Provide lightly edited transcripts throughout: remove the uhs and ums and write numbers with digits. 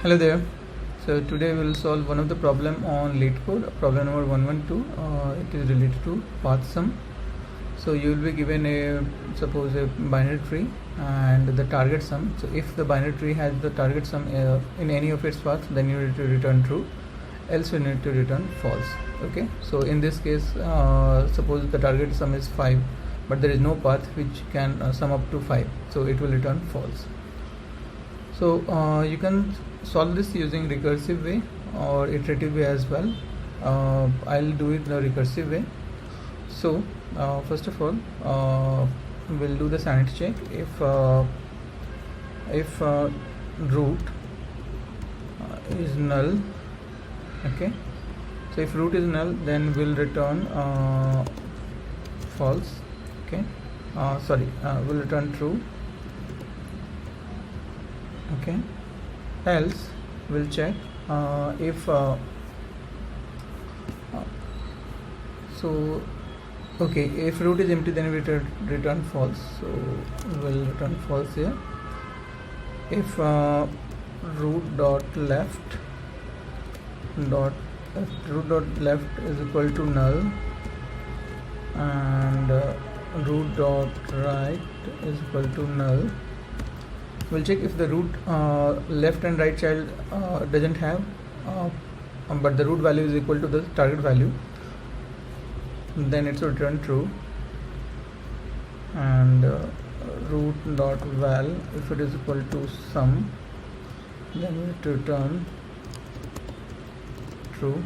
Hello there. So today we will solve one of the problem on Leetcode, problem number 112. It is related to path sum. So you will be given suppose a binary tree and the target sum. So if the binary tree has the target sum in any of its paths, then you need to return true, else you need to return false. Okay, so in this case, suppose the target sum is 5, but there is no path which can sum up to 5, so it will return false. So you can solve this using recursive way or iterative way as well. I'll do it the recursive way. So first of all, we'll do the sanity check. If root is null, okay, so if root is null, then we'll return false. Okay, we'll return true. Okay, else we'll check if root is empty, then we return false, so we'll return false here. If root dot left is equal to null and root dot right is equal to null, we'll check if the root left and right child doesn't have but the root value is equal to the target value, then it's return true. And root dot val, if it is equal to sum, then we return true.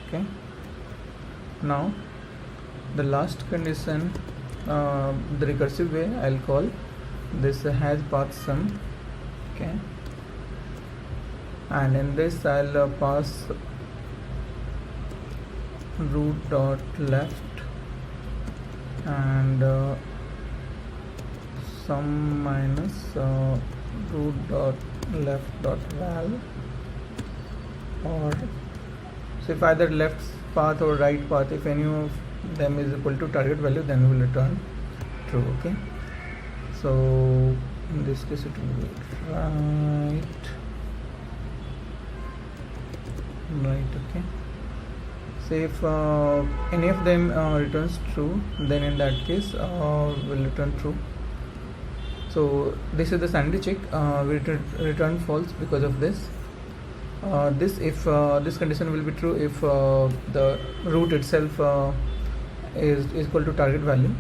Okay, now the last condition, the recursive way, I'll call this has path sum. Okay, and in this I'll pass root dot left and sum minus root dot left dot val, or so if either left path or right path, if any of them is equal to target value, then we'll return true. Okay, so in this case it will be right. Okay, so if any of them returns true, then in that case we'll return true. So this is the sanity check. We return false because of this. This condition will be true if the root itself is equal to target value,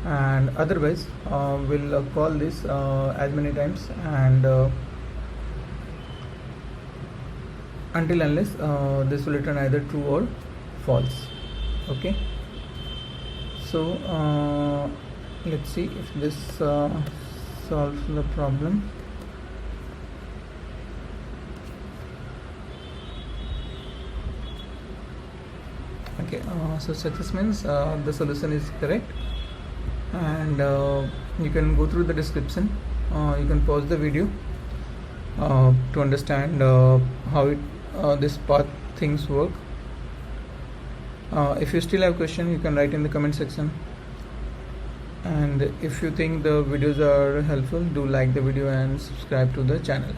and otherwise we'll call this as many times and until unless this will return either true or false. Okay, so let's see if this solves the problem. Okay, so success means the solution is correct, and you can go through the description. You can pause the video to understand how this path things work. If you still have question, you can write in the comment section, and if you think the videos are helpful, do like the video and subscribe to the channel.